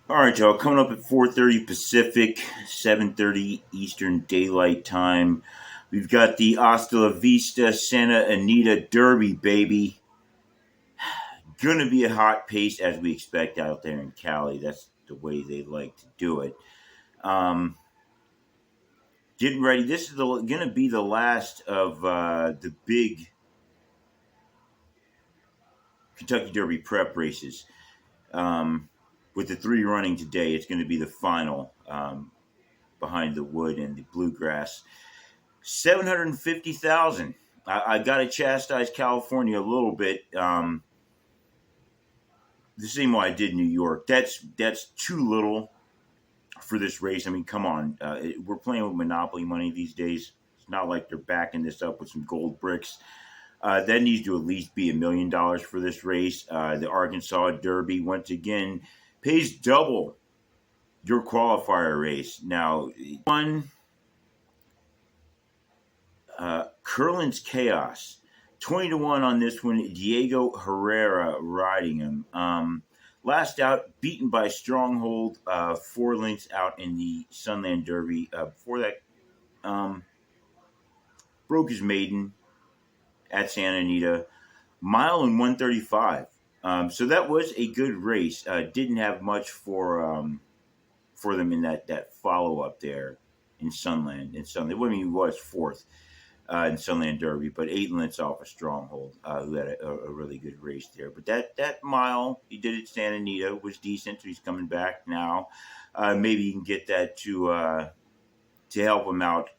All right, y'all. Coming up at 4:30 Pacific, 7:30 Eastern Daylight Time. We've got the Hasta La Vista Santa Anita Derby, baby. Gonna be a hot pace as we expect out there in Cali. That's the way they like to do it. Um, Getting ready. This is gonna be the last of the big Kentucky Derby prep races. Um, with the three running today, it's going to be the final behind the wood and the bluegrass. 750,000. I got to chastise California a little bit. The same way I did New York. That's too little for this race. I mean, come on. We're playing with monopoly money these days. It's not like they're backing this up with some gold bricks. That needs to at least be $1 million for this race. The Arkansas Derby, once again, pays double your qualifier race. Now, one Curlin's Chaos. 20-1 on this one. Diego Herrera riding him. Last out, beaten by Stronghold, 4 lengths out in the Sunland Derby. Before that, broke his maiden at Santa Anita, mile and 135. So that was a good race. Didn't have much for them in that follow up there in Sunland. I mean, he was fourth in Sunland Derby, but 8 lengths off a Stronghold, who had a really good race there. But that mile he did at Santa Anita was decent. So he's coming back now. Maybe you can get that to help him out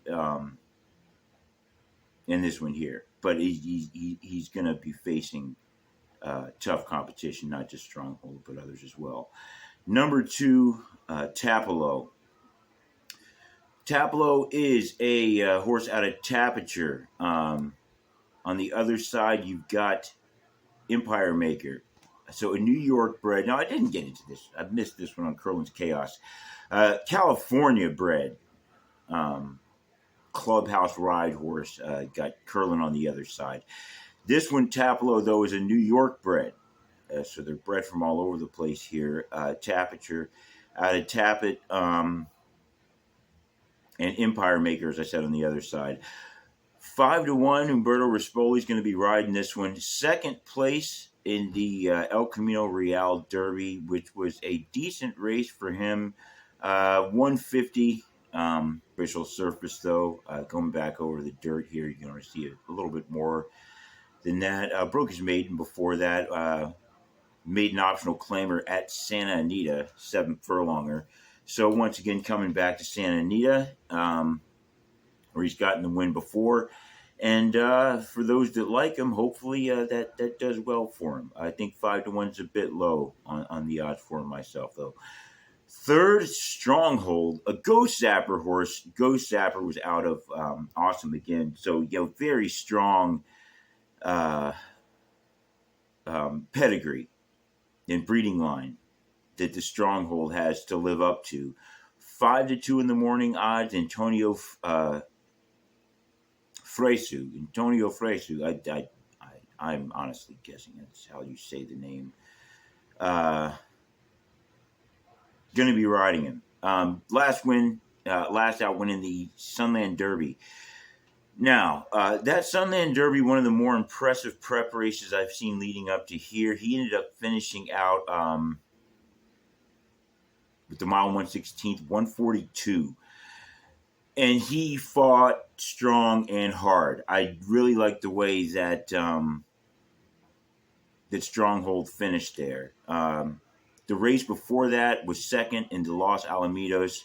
in this one here. But he's going to be facing tough competition, not just Stronghold, but others as well. Number 2, Tapalo. Tapalo is a horse out of Tapiture. On the other side, you've got Empire Maker. So a New York bred. Now, I didn't get into this. I missed this one on Curlin's Chaos. California bred clubhouse ride horse. Got Curlin on the other side. This one, Tapalo, though, is a New York bred. So they're bred from all over the place here. Tapiture, out of Tapit, and Empire Maker, as I said, on the other side. 5-1, Humberto Rispoli is going to be riding this one. Second place in the El Camino Real Derby, which was a decent race for him. 150 official surface, though. Going back over the dirt here, you're going to see a little bit more than that. Broke his maiden before that. Maiden optional claimer at Santa Anita, 7 furlonger. So once again, coming back to Santa Anita, where he's gotten the win before. And for those that like him, hopefully that does well for him. I think 5-1 is a bit low on the odds for him myself, though. Third, Stronghold, a Ghost Zapper horse. Ghost Zapper was out of Awesome again. So, very strong pedigree and breeding line that the Stronghold has to live up to. 5-2 in the morning odds. Antonio Fresu. I'm honestly guessing that's how you say the name. Going to be riding him. Last out win in the Sunland Derby. Now, that Sunland Derby, one of the more impressive prep races I've seen leading up to here. He ended up finishing out with the mile 1/16, 142. And he fought strong and hard. I really like the way that that Stronghold finished there. The race before that was second in the Los Alamitos.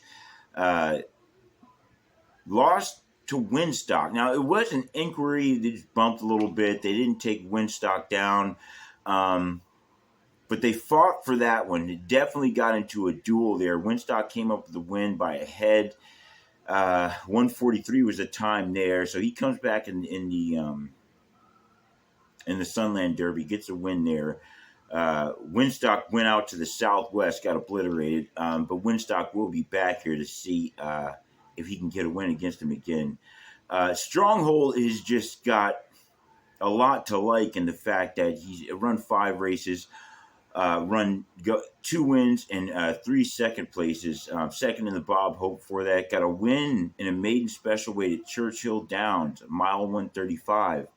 Lost to Winstock. Now, it was an inquiry. They just bumped a little bit. They didn't take Winstock down. But they fought for that one. It definitely got into a duel there. Winstock came up with the win by a head. 143 was the time there. So he comes back in the Sunland Derby, gets a win there. Winstock went out to the southwest, got obliterated. But Winstock will be back here to see if he can get a win against him again. Stronghold has just got a lot to like in the fact that he's run 5 races, run 2 wins and 3 second places. Second in the Bob Hope for that. Got a win in a maiden special weight at Churchill Downs, mile 135.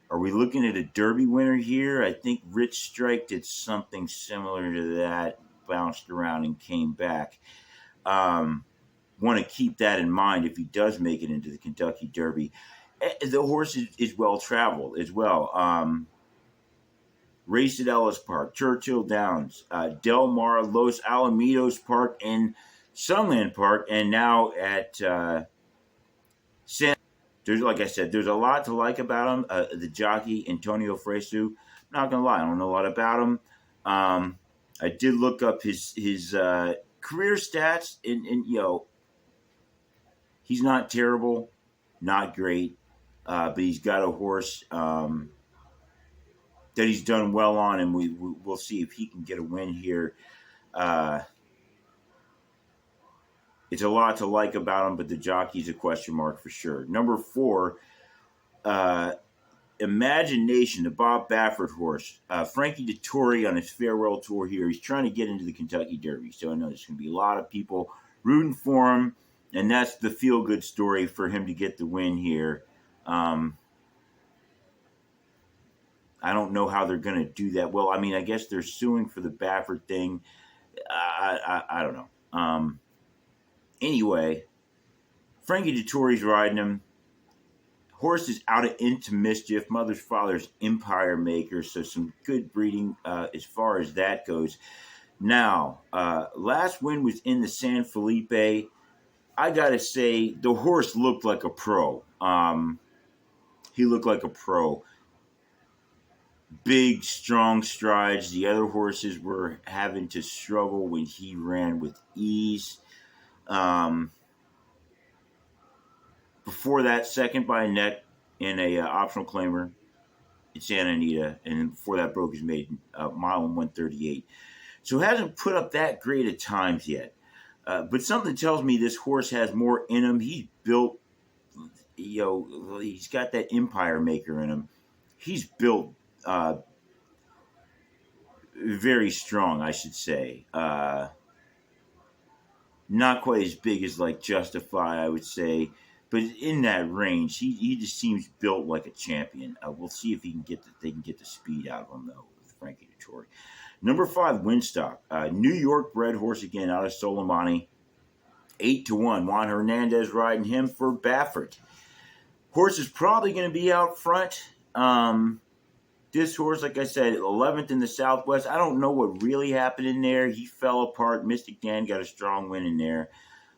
Are we looking at a Derby winner here? I think Rich Strike did something similar to that, bounced around and came back. Want to keep that in mind if he does make it into the Kentucky Derby. The horse is well traveled as well. Raced at Ellis Park, Churchill Downs, Del Mar, Los Alamitos Park, and Sunland Park, and now at San. There's, like I said, there's a lot to like about him. The jockey Antonio Fresu. I'm not gonna lie, I don't know a lot about him. I did look up his career stats, and he's not terrible, not great, but he's got a horse that he's done well on, and we'll see if he can get a win here. It's a lot to like about him, but the jockey's a question mark for sure. Number 4, Imagination, the Bob Baffert horse. Frankie Dettori on his farewell tour here. He's trying to get into the Kentucky Derby, so I know there's going to be a lot of people rooting for him, and that's the feel-good story for him to get the win here. I don't know how they're going to do that. Well, I mean, I guess they're suing for the Baffert thing. I don't know. Anyway, Frankie Dettori's riding him. Horse is out of Into Mischief. Mother's father's Empire Maker, so some good breeding as far as that goes. Now, last win was in the San Felipe. I got to say, the horse looked like a pro. He looked like a pro. Big, strong strides. The other horses were having to struggle when he ran with ease. Before that, second by a neck in a optional claimer at Santa Anita, and before that broke his maiden, mile and 138. So hasn't put up that great at times yet. But something tells me this horse has more in him. He's built, he's got that Empire Maker in him. He's built very strong, I should say. Not quite as big as like Justify, I would say, but in that range, he just seems built like a champion. We'll see if they can get the speed out of him though with Frankie Dettori. Number 5, Winstock, New York bred horse again out of Soleimani, 8-1. Juan Hernandez riding him for Baffert. Horse is probably going to be out front. This horse, like I said, 11th in the Southwest. I don't know what really happened in there. He fell apart. Mystic Dan got a strong win in there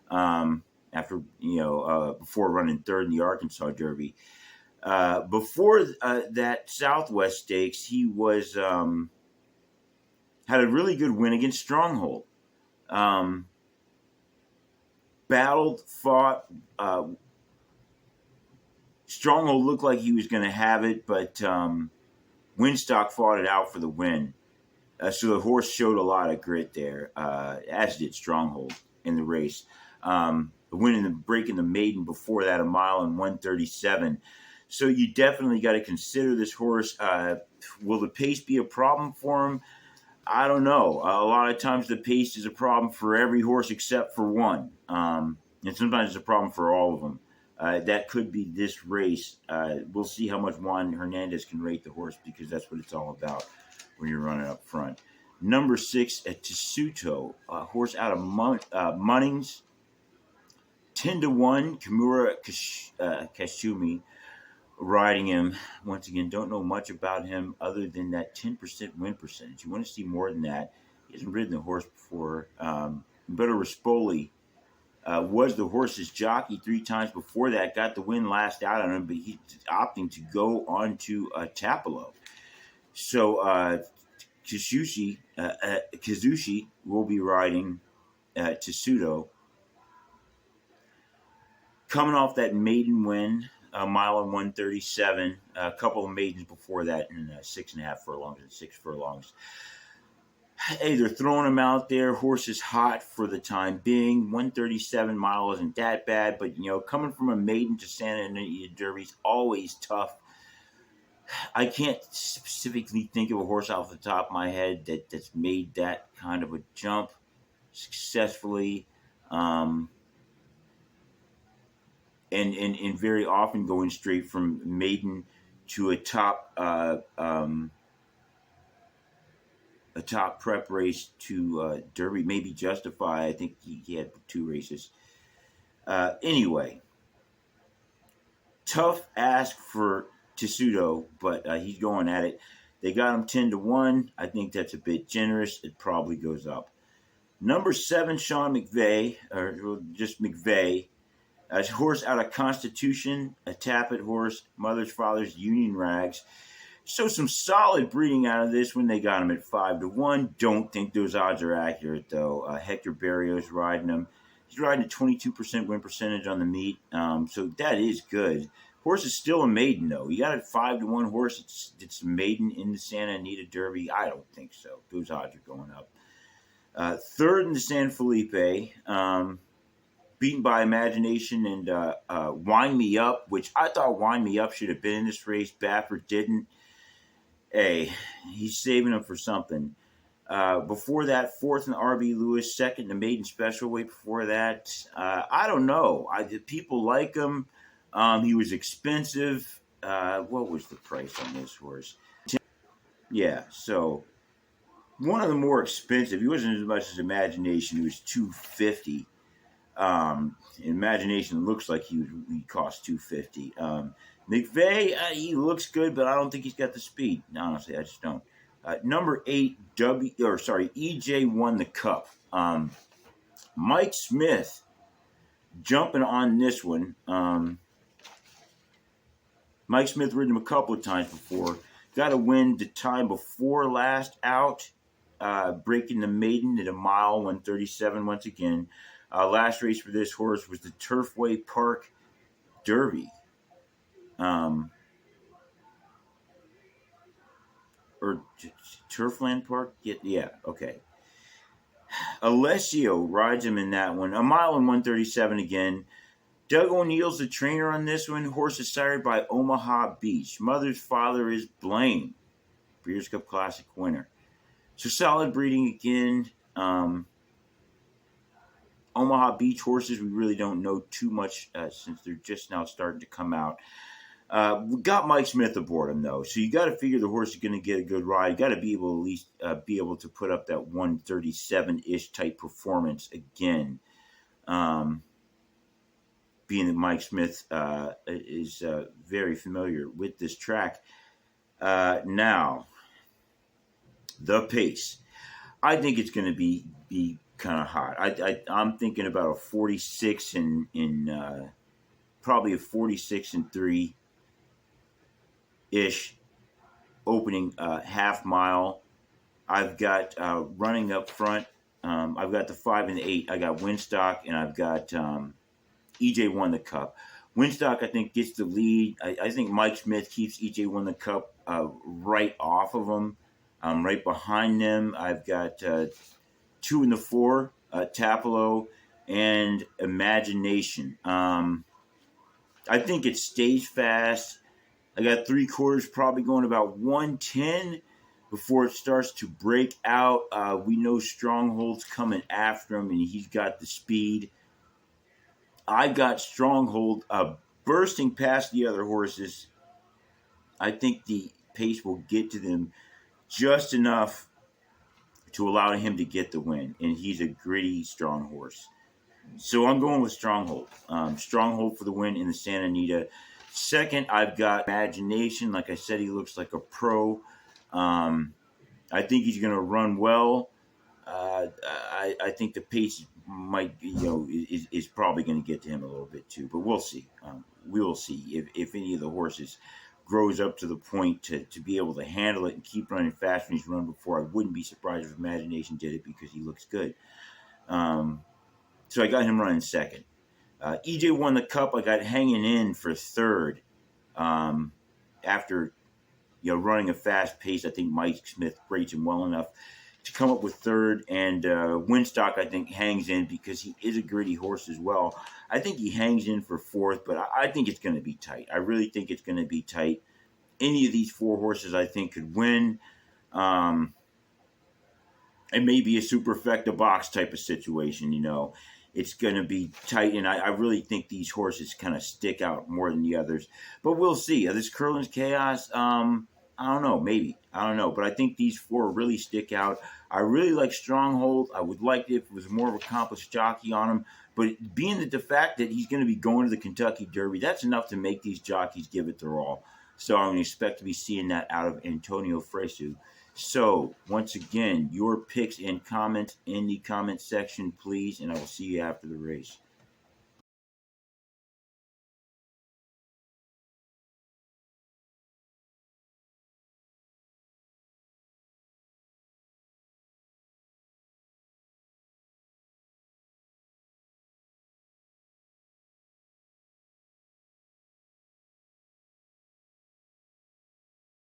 after, before running third in the Arkansas Derby. Before that Southwest Stakes, he was had a really good win against Stronghold. Battled, fought. Stronghold looked like he was going to have it, but Winstock fought it out for the win. So the horse showed a lot of grit there, as did Stronghold in the race. Winning and breaking the maiden before that, a mile and 137. So you definitely got to consider this horse. Will the pace be a problem for him? I don't know. A lot of times the pace is a problem for every horse except for one. And sometimes it's a problem for all of them. That could be this race. We'll see how much Juan Hernandez can rate the horse, because that's what it's all about when you're running up front. Number 6 at Tessuto, horse out of Munnings, 10-1. Kimura Kashumi riding him. Once again, don't know much about him other than that 10% win percentage. You want to see more than that. He hasn't ridden the horse before. Better Rispoli was the horse's jockey 3 times before that. Got the win last out on him, but he's opting to go on to Tapalo. So Kazushi will be riding Tessuto. Coming off that maiden win, a mile and 137, a couple of maidens before that in 6.5 furlongs and 6 furlongs. Hey, they're throwing him out there. Horse is hot for the time being. 137 mile isn't that bad, but coming from a maiden to Santa Anita Derby is always tough. I can't specifically think of a horse off the top of my head that's made that kind of a jump successfully, um, and very often going straight from maiden to a top prep race to Derby, maybe Justify. I think he had 2 races. Anyway, tough ask for Tessuto, but he's going at it. They got him 10-1. I think that's a bit generous. It probably goes up. Number 7, Sean McVay, or just McVay, a horse out of Constitution, a Tappet horse, mother's father's Union Rags. So some solid breeding out of this when they got him at 5-1. Don't think those odds are accurate though. Hector Barrios riding him. He's riding a 22% win percentage on the meet, so that is good. Horse is still a maiden though. You got a 5-1 horse. It's a maiden in the Santa Anita Derby. I don't think so. Those odds are going up. Third in the San Felipe, beaten by Imagination and Wind Me Up, which I thought Wind Me Up should have been in this race. Baffert didn't. Hey, he's saving him for something. Before that, fourth in the RB Lewis, second in the maiden special weight before that. I don't know. People like him. He was expensive. What was the price on this horse? Yeah, so one of the more expensive. He wasn't as much as Imagination. He was $250. Imagination looks like he cost $250. McVay, he looks good, but I don't think he's got the speed. Honestly, I just don't. Number 8, EJ won the Cup. Mike Smith jumping on this one. Mike Smith ridden him a couple of times before. Got to win the time before last out, breaking the maiden at 1:37 once again. Last race for this horse was the Turfway Park Derby. Or Turfland Park? Yeah, okay. Alessio rides him in that one. 1:37 again. Doug O'Neill's the trainer on this one. Horse is sired by Omaha Beach. Mother's father is Blaine, Breeders' Cup Classic winner. So solid breeding again. Omaha Beach horses, we really don't know too much since they're just now starting to come out. We got Mike Smith aboard him though, so you got to figure the horse is going to get a good ride. You got to be able to at least be able to put up that 137-ish type performance again. Being that Mike Smith is very familiar with this track. Now, the pace. I think it's going to be kind of hot. I'm thinking about a 46 in probably a 46-3 ish opening half mile. I've got running up front. I've got the 5 and the 8. I got Winstock and I've got EJ won the Cup. Winstock, I think, gets the lead. I think Mike Smith keeps EJ won the Cup right off of him. Right behind them, I've got 2 in the 4, Tapalo and Imagination. I think it stays fast. I got 3/4 probably going about 110 before it starts to break out. We know Stronghold's coming after him, and he's got the speed. I got Stronghold bursting past the other horses. I think the pace will get to them just enough to allow him to get the win, and he's a gritty, strong horse. So I'm going with Stronghold. Stronghold for the win in the Santa Anita. Second, I've got Imagination. Like I said, he looks like a pro. I think he's going to run well. I think the pace might, is probably going to get to him a little bit too. But we'll see. We will see if any of the horses grows up to the point to be able to handle it and keep running fast when he's run before. I wouldn't be surprised if Imagination did it because he looks good. So I got him running second. EJ won the Cup. I got hanging in for third. After running a fast pace, I think Mike Smith rates him well enough to come up with third. And Winstock, I think, hangs in because he is a gritty horse as well. I think he hangs in for fourth, but I think it's going to be tight. I really think it's going to be tight. any of these four horses, I think, could win. Um, it may be a superfecta box type of situation. It's going to be tight, and I really think these horses kind of stick out more than the others. But we'll see. This Curlin's Chaos, I don't know, maybe. I don't know. But I think these four really stick out. I really like Stronghold. I would like it if it was more of an accomplished jockey on him. But being the fact that he's going to be going to the Kentucky Derby, that's enough to make these jockeys give it their all. So I'm going to expect to be seeing that out of Antonio Fresu. So, once again, your picks and comments in the comment section, please, and I will see you after the race.